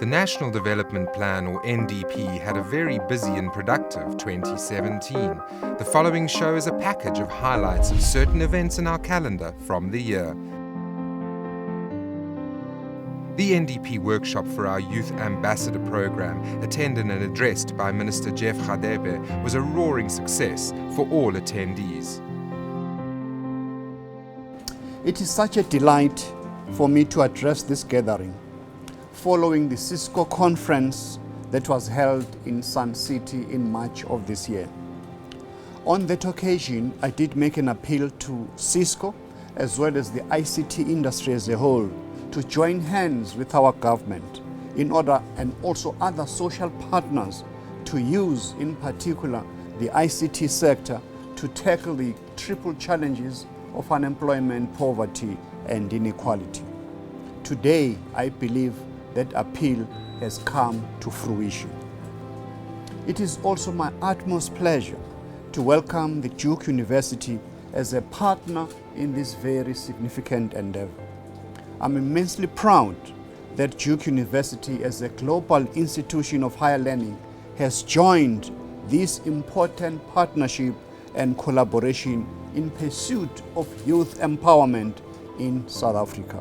National Development Plan, or NDP, had a very busy and productive 2017. The following show is a package of highlights of certain events in our calendar from the year. The NDP workshop for our Youth Ambassador program, attended and addressed by Minister Jeff Radebe, was a roaring success for all attendees. It is such a delight for me to address this gathering following the Cisco conference that was held in Sun City in March of this year. On that occasion, I did make an appeal to Cisco as well as the ICT industry as a whole to join hands with our government in order, and also other social partners, to use in particular the ICT sector to tackle the triple challenges of unemployment, poverty and inequality. Today, I believe that appeal has come to fruition. It is also my utmost pleasure to welcome the Duke University as a partner in this very significant endeavor. I'm immensely proud that Duke University, as a global institution of higher learning, has joined this important partnership and collaboration in pursuit of youth empowerment in South Africa.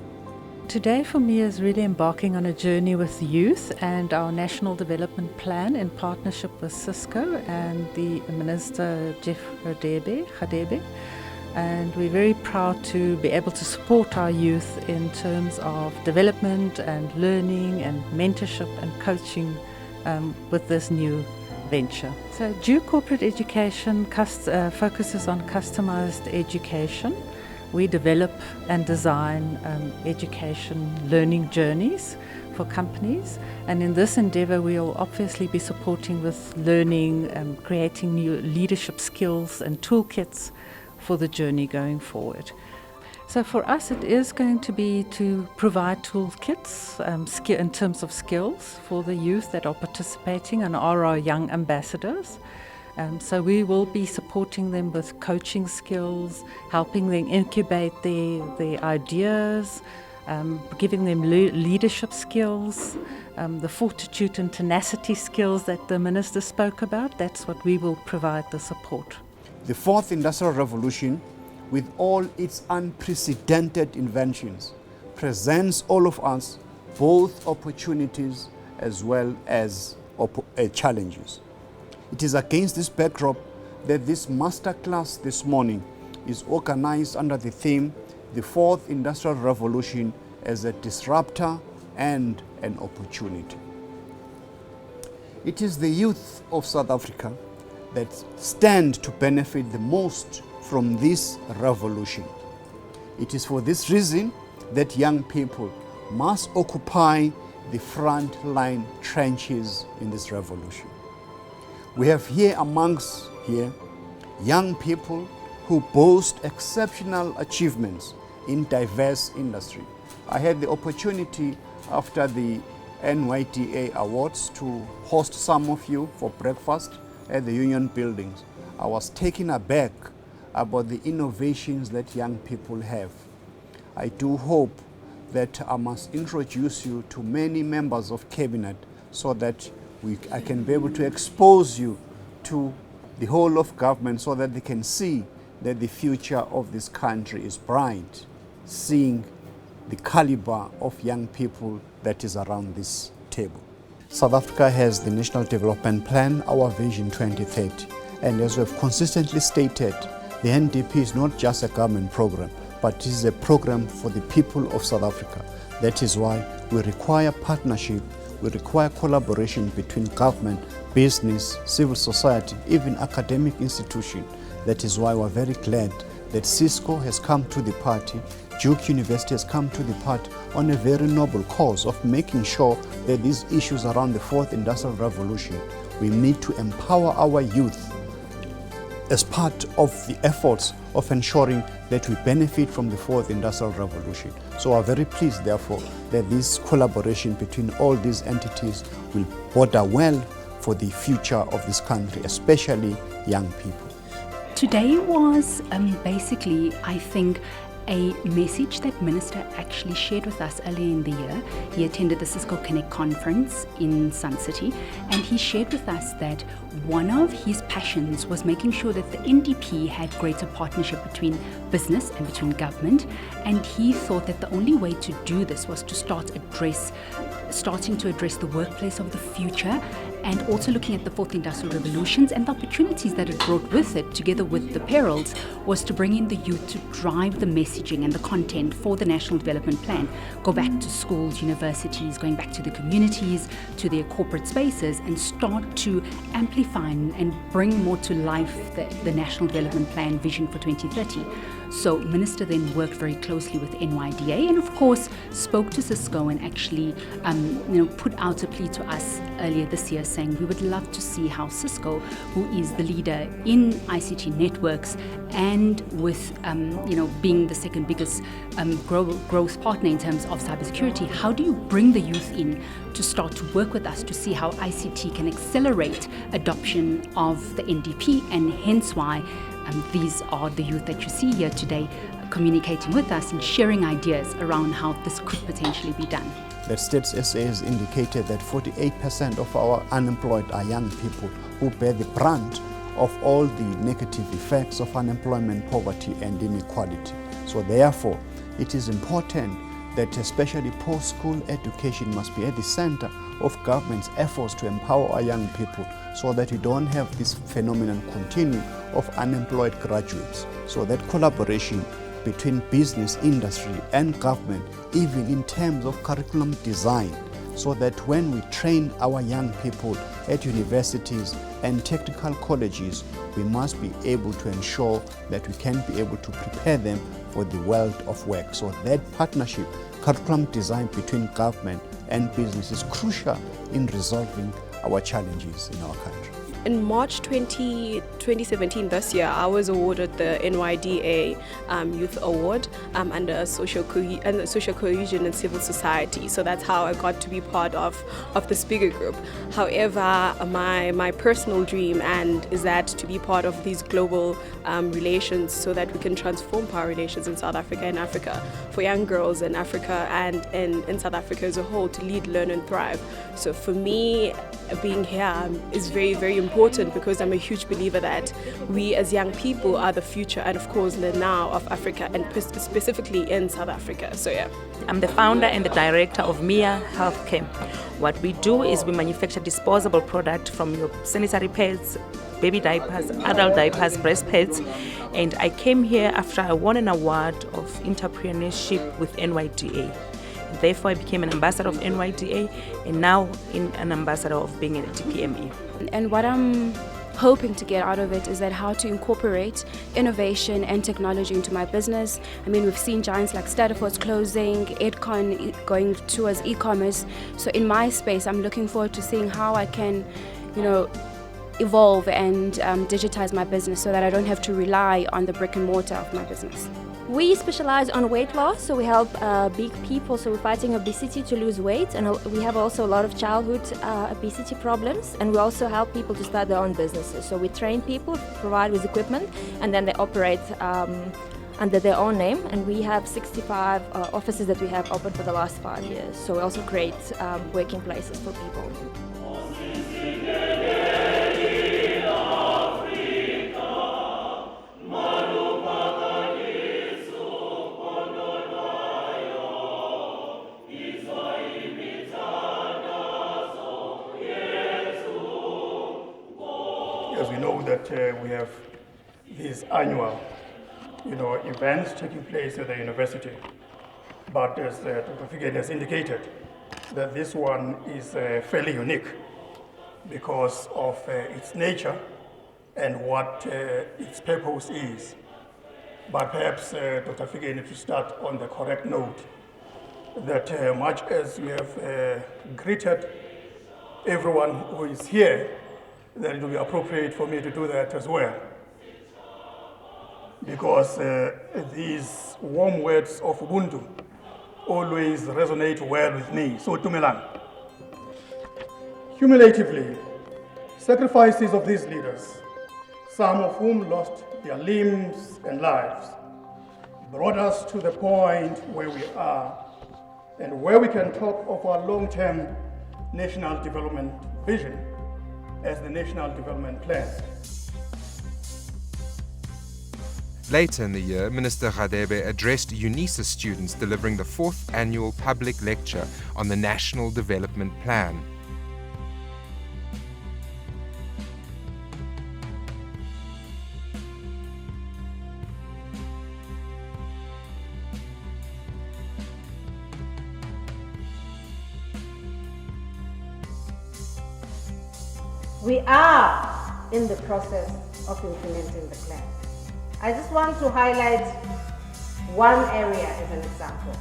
Today for me is really embarking on a journey with youth and our National Development Plan in partnership with Cisco and the Minister Jeff Radebe. And we're very proud to be able to support our youth in terms of development and learning and mentorship and coaching with this new venture. So Duke Corporate Education focuses on customized education. We develop and design education learning journeys for companies, and in this endeavor we will obviously be supporting with learning, creating new leadership skills and toolkits for the journey going forward. So for us it is going to be to provide toolkits in terms of skills for the youth that are participating and are our young ambassadors. So we will be supporting them with coaching skills, helping them incubate their ideas, giving them leadership skills, the fortitude and tenacity skills that the Minister spoke about. That's what we will provide the support. The fourth industrial revolution, with all its unprecedented inventions, presents all of us both opportunities as well as challenges. It is against this backdrop that this masterclass this morning is organized under the theme, The Fourth Industrial Revolution as a Disruptor and an Opportunity. It is the youth of South Africa that stand to benefit the most from this revolution. It is for this reason that young people must occupy the front line trenches in this revolution. We have amongst young people who boast exceptional achievements in diverse industry. I had the opportunity after the NYPA awards to host some of you for breakfast at the Union buildings. I was taken aback about the innovations that young people have. I do hope that I must introduce you to many members of cabinet so that I can be able to expose you to the whole of government so that they can see that the future of this country is bright, seeing the caliber of young people that is around this table. South Africa has the National Development Plan, our Vision 2030. And as we have consistently stated, the NDP is not just a government program, but it is a program for the people of South Africa. That is why we require partnership, we require collaboration between government, business, civil society, even academic institutions. That is why we're very glad that Cisco has come to the party, Duke University has come to the party on a very noble cause of making sure that these issues around the fourth industrial revolution, we need to empower our youth as part of the efforts of ensuring that we benefit from the fourth industrial revolution. So we're very pleased, therefore, that this collaboration between all these entities will border well for the future of this country, especially young people. Today was basically, I think, a message that Minister actually shared with us earlier in the year. He attended the Cisco Connect conference in Sun City, and he shared with us that one of his passions was making sure that the NDP had greater partnership between business and between government, and he thought that the only way to do this was to starting to address the workplace of the future, and also looking at the fourth industrial revolutions and the opportunities that it brought with it, together with the perils, was to bring in the youth to drive the messaging and the content for the National Development Plan. Go back to schools, universities, going back to the communities, to their corporate spaces, and start to amplify and bring more to life the National Development Plan vision for 2030. So Minister then worked very closely with NYDA and of course spoke to Cisco and actually put out a plea to us earlier this year saying we would love to see how Cisco, who is the leader in ICT networks and with being the second biggest growth partner in terms of cybersecurity, how do you bring the youth in to start to work with us to see how ICT can accelerate adoption of the NDP, and hence why these are the youth that you see here today communicating with us and sharing ideas around how this could potentially be done. The States SA has indicated that 48% of our unemployed are young people who bear the brunt of all the negative effects of unemployment, poverty and inequality. So therefore, it is important that especially post-school education must be at the center of government's efforts to empower our young people so that we don't have this phenomenon continue of unemployed graduates. So that collaboration between business, industry and government, even in terms of curriculum design, so that when we train our young people at universities and technical colleges, we must be able to ensure that we can be able to prepare them for the world of work. So that partnership, curriculum design between government and business is crucial in resolving our challenges in our country. In March 2017, this year, I was awarded the NYDA Youth Award under social cohesion and civil society. So that's how I got to be part of this bigger group. However, my personal dream is that to be part of these global relations so that we can transform power relations in South Africa and Africa for young girls in Africa and in South Africa as a whole to lead, learn and thrive. So for me, being here is very, very important because I'm a huge believer that we as young people are the future and of course the now of Africa and specifically in South Africa. So yeah. I'm the founder and the director of MIA Healthcare. What we do is we manufacture disposable product from your sanitary pads, baby diapers, adult diapers, breast pads, and I came here after I won an award of entrepreneurship with NYDA. Therefore, I became an ambassador of NYDA and now an ambassador of being a DPME. And what I'm hoping to get out of it is that how to incorporate innovation and technology into my business. I mean, we've seen giants like Stadiford's closing, Edcon going towards e-commerce. So in my space, I'm looking forward to seeing how I can, evolve and digitize my business so that I don't have to rely on the brick and mortar of my business. We specialize on weight loss, so we help big people, so we're fighting obesity to lose weight, and we have also a lot of childhood obesity problems, and we also help people to start their own businesses. So we train people, provide with equipment, and then they operate under their own name, and we have 65 offices that we have open for the last 5 years. So we also create working places for people. As we know that we have these annual, events taking place at the university, but as Dr. Figel has indicated, that this one is fairly unique because of its nature and what its purpose is. But perhaps Dr. Figel needs to start on the correct note that much as we have greeted everyone who is here, that it will be appropriate for me to do that as well. Because these warm words of Ubuntu always resonate well with me. So, Tumelang. Cumulatively, sacrifices of these leaders, some of whom lost their limbs and lives, brought us to the point where we are and where we can talk of our long-term national development vision as the National Development Plan. Later in the year, Minister Radebe addressed UNISA students delivering the 4th annual public lecture on the National Development Plan. We are in the process of implementing the plan. I just want to highlight one area as an example.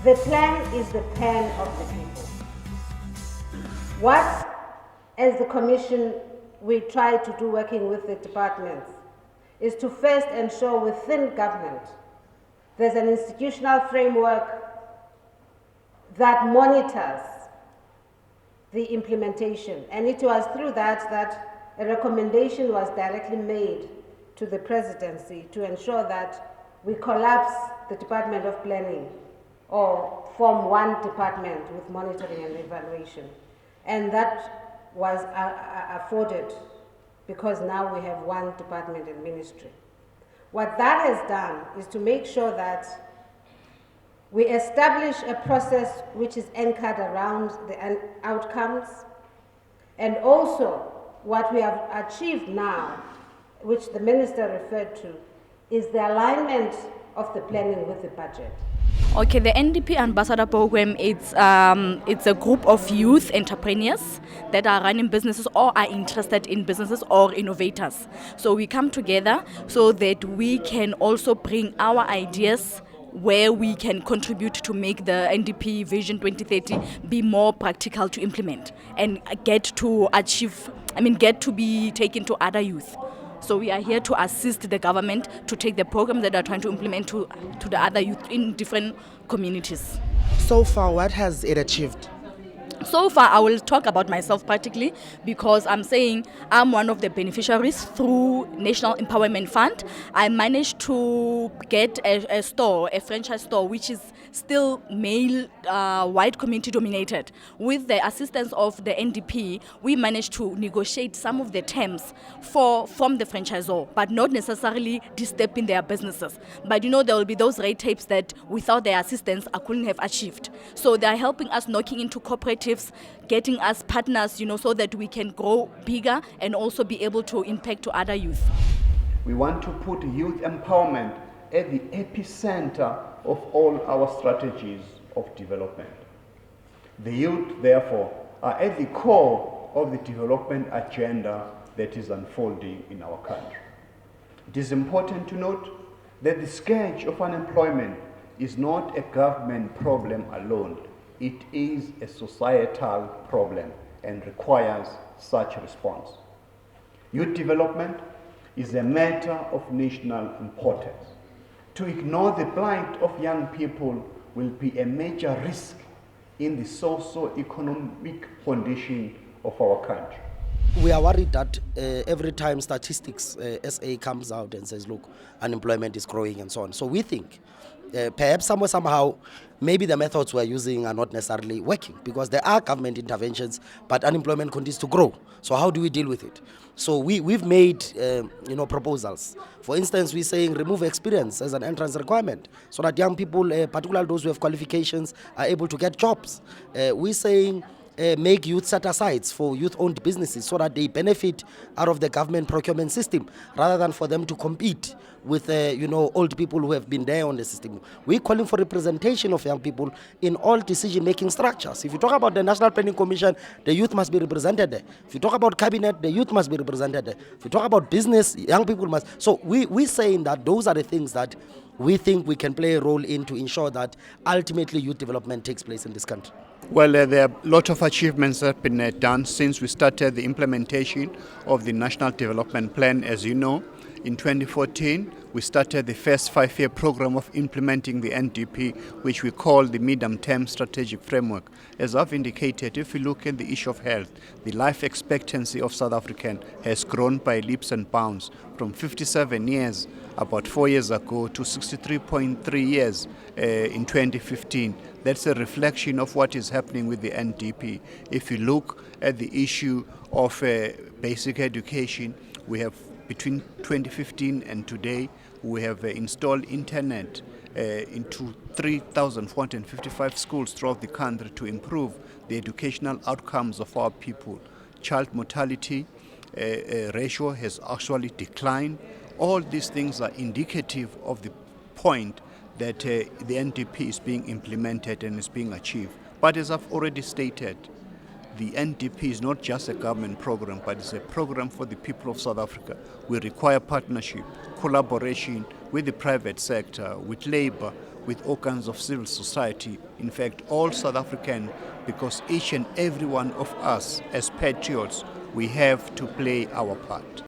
The plan is the pen of the people. What, as the Commission, we try to do working with the departments is to first ensure within government there's an institutional framework that monitors the implementation. And it was through that a recommendation was directly made to the presidency to ensure that we collapse the Department of Planning or form one department with monitoring and evaluation. And that was afforded because now we have one department and ministry. What that has done is to make sure that we establish a process which is anchored around the outcomes, and also what we have achieved now, which the minister referred to, is the alignment of the planning with the budget. Okay, the NDP Ambassador Program, it's a group of youth entrepreneurs that are running businesses or are interested in businesses or innovators. So we come together so that we can also bring our ideas where we can contribute to make the NDP Vision 2030 be more practical to implement and get to be taken to other youth. So we are here to assist the government to take the programs that are trying to implement to the other youth in different communities. So far, what has it achieved? So far, I will talk about myself practically because I'm saying I'm one of the beneficiaries through National Empowerment Fund. I managed to get a franchise store, which is still male, white community dominated. With the assistance of the NDP, we managed to negotiate some of the terms from the franchisor, but not necessarily disturbing their businesses. But there will be those red tapes that without their assistance, I couldn't have achieved. So they're helping us knocking into cooperatives, getting us partners, so that we can grow bigger and also be able to impact to other youth. We want to put youth empowerment at the epicenter of all our strategies of development. The youth, therefore, are at the core of the development agenda that is unfolding in our country. It is important to note that the scourge of unemployment is not a government problem alone. It is a societal problem and requires such a response. Youth development is a matter of national importance. To ignore the plight of young people will be a major risk in the socio-economic condition of our country. We are worried that every time statistics SA comes out and says, look, unemployment is growing and so on. So we think perhaps somehow, maybe the methods we're using are not necessarily working because there are government interventions, but unemployment continues to grow. So how do we deal with it? So we've made proposals. For instance, we're saying remove experience as an entrance requirement so that young people, particularly those who have qualifications, are able to get jobs. We're saying make youth set-asides for youth-owned businesses so that they benefit out of the government procurement system rather than for them to compete with old people who have been there on the system. We're calling for representation of young people in all decision-making structures. If you talk about the National Planning Commission, the youth must be represented there. If you talk about cabinet, the youth must be represented there. If you talk about business, young people must. So we're saying that those are the things that we think we can play a role in to ensure that ultimately youth development takes place in this country. Well, there are a lot of achievements that have been done since we started the implementation of the National Development Plan. As you know, in 2014, we started the first 5-year program of implementing the NDP, which we call the medium-term strategic framework. As I've indicated, if we look at the issue of health, the life expectancy of South African has grown by leaps and bounds from 57 years about 4 years ago to 63.3 years in 2015. That's a reflection of what is happening with the NDP. If you look at the issue of basic education, we have between 2015 and today, we have installed internet into 3,455 schools throughout the country to improve the educational outcomes of our people. Child mortality ratio has actually declined. All these things are indicative of the point that the NDP is being implemented and is being achieved. But as I've already stated, the NDP is not just a government program, but it's a program for the people of South Africa. We require partnership, collaboration with the private sector, with labor, with all kinds of civil society. In fact, all South African, because each and every one of us as patriots, we have to play our part.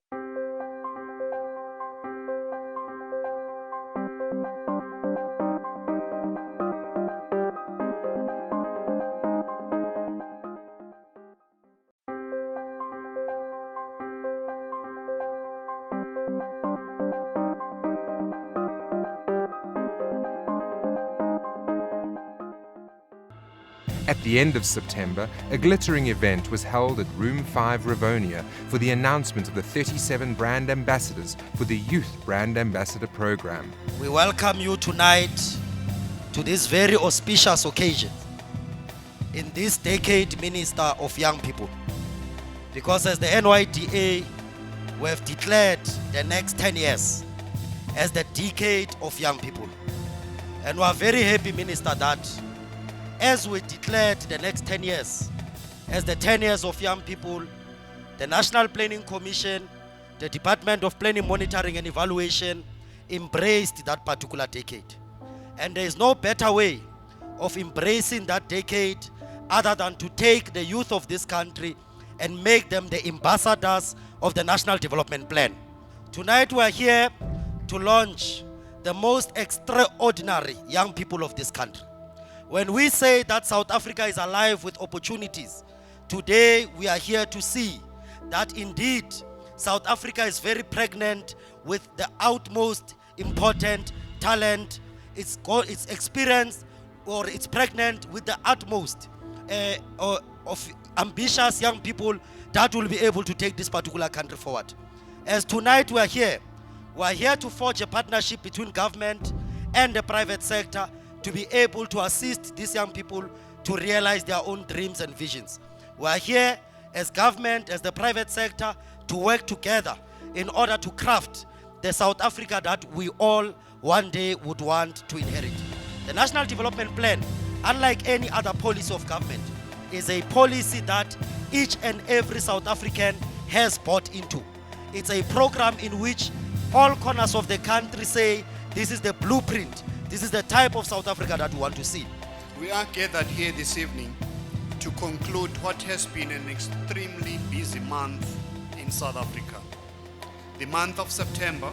At the end of September, a glittering event was held at Room 5 Rivonia for the announcement of the 37 brand ambassadors for the Youth Brand Ambassador Program. We welcome you tonight to this very auspicious occasion in this decade, Minister of Young People. Because as the NYDA, we have declared the next 10 years as the decade of young people. And we are very happy, Minister, that as we declared the next 10 years as the 10 years of young people, the National Planning Commission, the Department of Planning, Monitoring and Evaluation embraced that particular decade. And there is no better way of embracing that decade other than to take the youth of this country and make them the ambassadors of the National Development Plan. Tonight we are here to launch the most extraordinary young people of this country. When we say that South Africa is alive with opportunities, today we are here to see that indeed South Africa is very pregnant with the utmost important talent. It's experienced, or it's pregnant with the utmost of ambitious young people that will be able to take this particular country forward. As tonight we are here to forge a partnership between government and the private sector to be able to assist these young people to realize their own dreams and visions. We are here as government, as the private sector, to work together in order to craft the South Africa that we all one day would want to inherit. The National Development Plan, unlike any other policy of government, is a policy that each and every South African has bought into. It's a program in which all corners of the country say, this is the blueprint, this is the type of South Africa that we want to see. We are gathered here this evening to conclude what has been an extremely busy month in South Africa. The month of September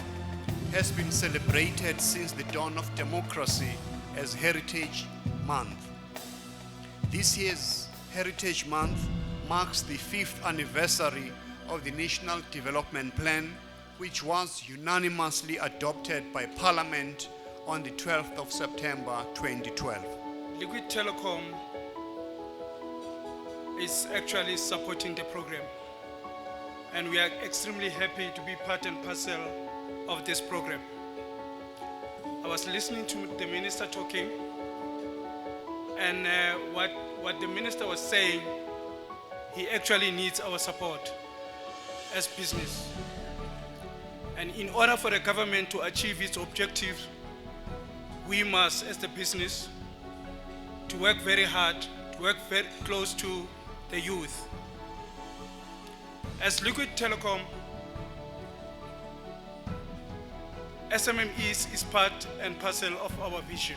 has been celebrated since the dawn of democracy as Heritage Month. This year's Heritage Month marks the 5th anniversary of the National Development Plan, which was unanimously adopted by Parliament on the 12th of September 2012. Liquid Telecom is actually supporting the program, and we are extremely happy to be part and parcel of this program. I was listening to the minister talking, and what the minister was saying, he actually needs our support as business. And in order for the government to achieve its objectives, we must, as the business, to work very hard, to work very close to the youth. As Liquid Telecom, SMMEs is part and parcel of our vision.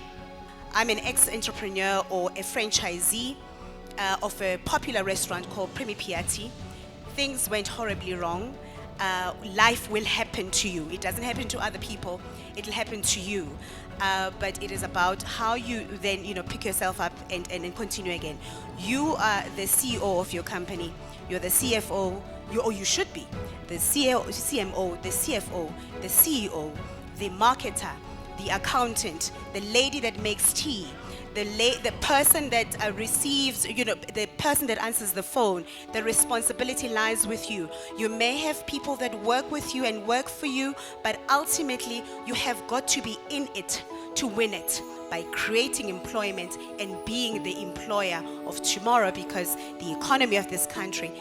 I'm an ex-entrepreneur or a franchisee of a popular restaurant called Premi Piatti. Things went horribly wrong. life will happen to you. It doesn't happen to other people, it'll happen to you. But it is about how you then, pick yourself up and continue again. You are the CEO of your company. You're the CFO, you should be. The CMO, the CFO, the CEO, the marketer, the accountant, the lady that makes tea, the person that receives, the person that answers the phone. The responsibility lies with you. You may have people that work with you and work for you, but ultimately you have got to be in it to win it by creating employment and being the employer of tomorrow, because the economy of this country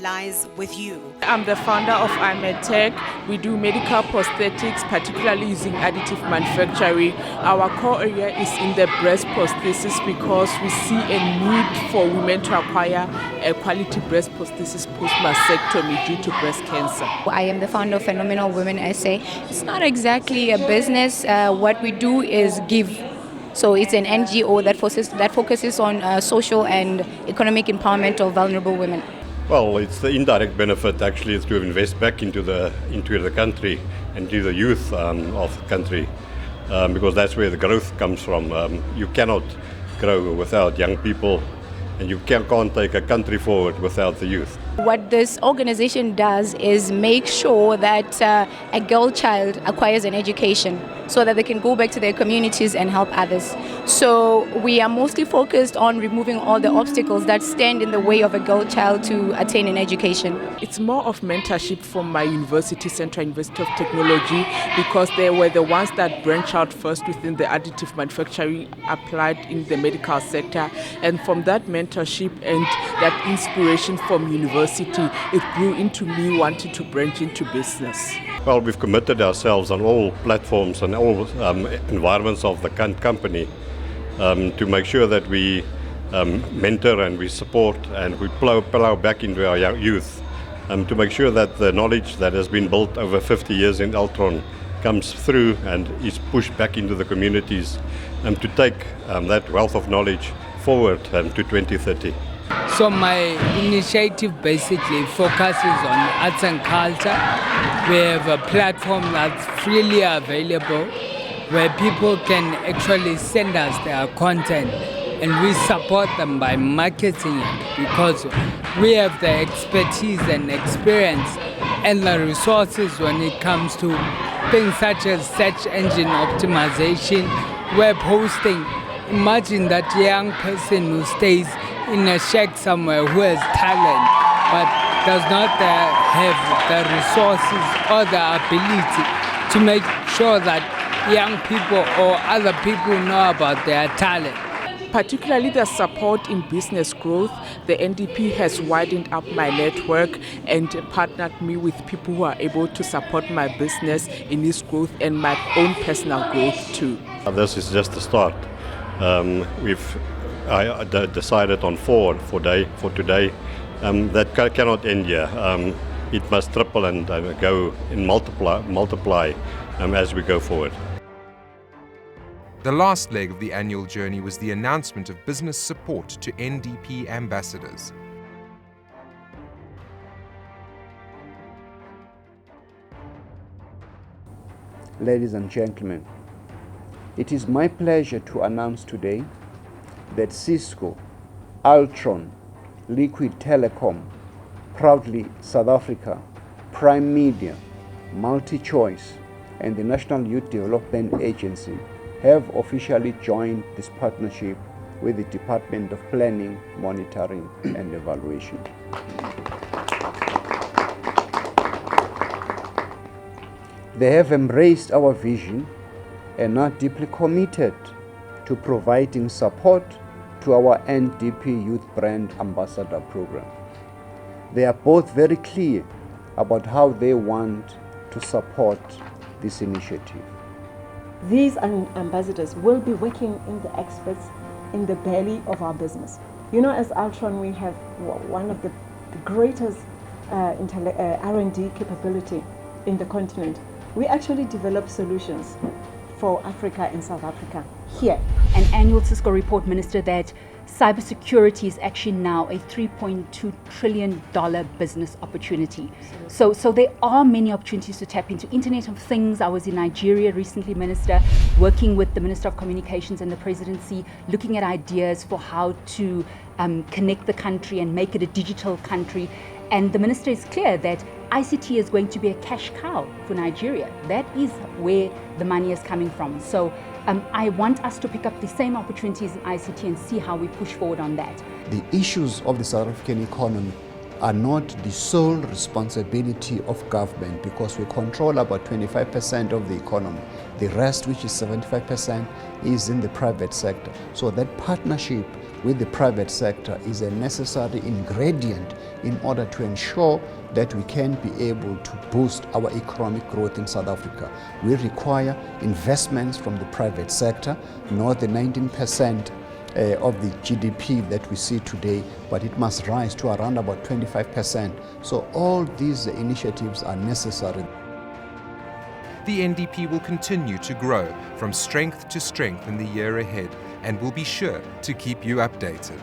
lies with you. I'm the founder of Omnitech. We do medical prosthetics, particularly using additive manufacturing. Our core area is in the breast prosthesis because we see a need for women to acquire a quality breast prosthesis post-mastectomy due to breast cancer. I am the founder of Phenomenal Women SA. It's not exactly a business. What we do is give. So it's an NGO that focuses on social and economic empowerment of vulnerable women. Well, it's the indirect benefit actually is to invest back into the country and to the youth of the country, because that's where the growth comes from. You cannot grow without young people, and you can't take a country forward without the youth. What this organization does is make sure that a girl child acquires an education so that they can go back to their communities and help others. So we are mostly focused on removing all the obstacles that stand in the way of a girl child to attain an education. It's more of mentorship from my university, Central University of Technology, because they were the ones that branched out first within the additive manufacturing applied in the medical sector. And from that mentorship and that inspiration from university, it grew into me wanting to branch into business. Well, we've committed ourselves on all platforms and all environments of the company to make sure that we mentor and we support and we plow back into our youth to make sure that the knowledge that has been built over 50 years in Altron comes through and is pushed back into the communities to take that wealth of knowledge forward to 2030. So my initiative basically focuses on arts and culture. We have a platform that's freely available where people can actually send us their content and we support them by marketing it, because we have the expertise and experience and the resources when it comes to things such as search engine optimization, web hosting. Imagine that young person who stays in a shack somewhere who has talent but does not have the resources or the ability to make sure that young people or other people know about their talent. Particularly the support in business growth, the NDP has widened up my network and partnered me with people who are able to support my business in its growth and my own personal growth too. This is just the start. I decided on four for today. That cannot end here. It must triple and go in multiply as we go forward. The last leg of the annual journey was the announcement of business support to NDP ambassadors. Ladies and gentlemen, it is my pleasure to announce today that Cisco, Altron, Liquid Telecom, proudly South Africa, Prime Media, MultiChoice, and the National Youth Development Agency have officially joined this partnership with the Department of Planning, Monitoring and Evaluation. They have embraced our vision and are deeply committed to providing support to our NDP Youth Brand Ambassador Program. They are both very clear about how they want to support this initiative. These ambassadors will be working in the experts in the belly of our business. You know, as Altron, we have one of the greatest R&D capability in the continent. We actually develop solutions for Africa and South Africa here. An annual Cisco report, Minister, that cybersecurity is actually now a $3.2 trillion business opportunity. So there are many opportunities to tap into. Internet of Things, I was in Nigeria recently, Minister, working with the Minister of Communications and the Presidency, looking at ideas for how to connect the country and make it a digital country. And the Minister is clear that ICT is going to be a cash cow for Nigeria. That is where the money is coming from. So I want us to pick up the same opportunities in ICT and see how we push forward on that. The issues of the South African economy are not the sole responsibility of government, because we control about 25% of the economy. The rest, which is 75%, is in the private sector. So that partnership with the private sector is a necessary ingredient in order to ensure that we can be able to boost our economic growth in South Africa. We require investments from the private sector, not the 19% of the GDP that we see today, but it must rise to around about 25%. So all these initiatives are necessary. The NDP will continue to grow from strength to strength in the year ahead and will be sure to keep you updated.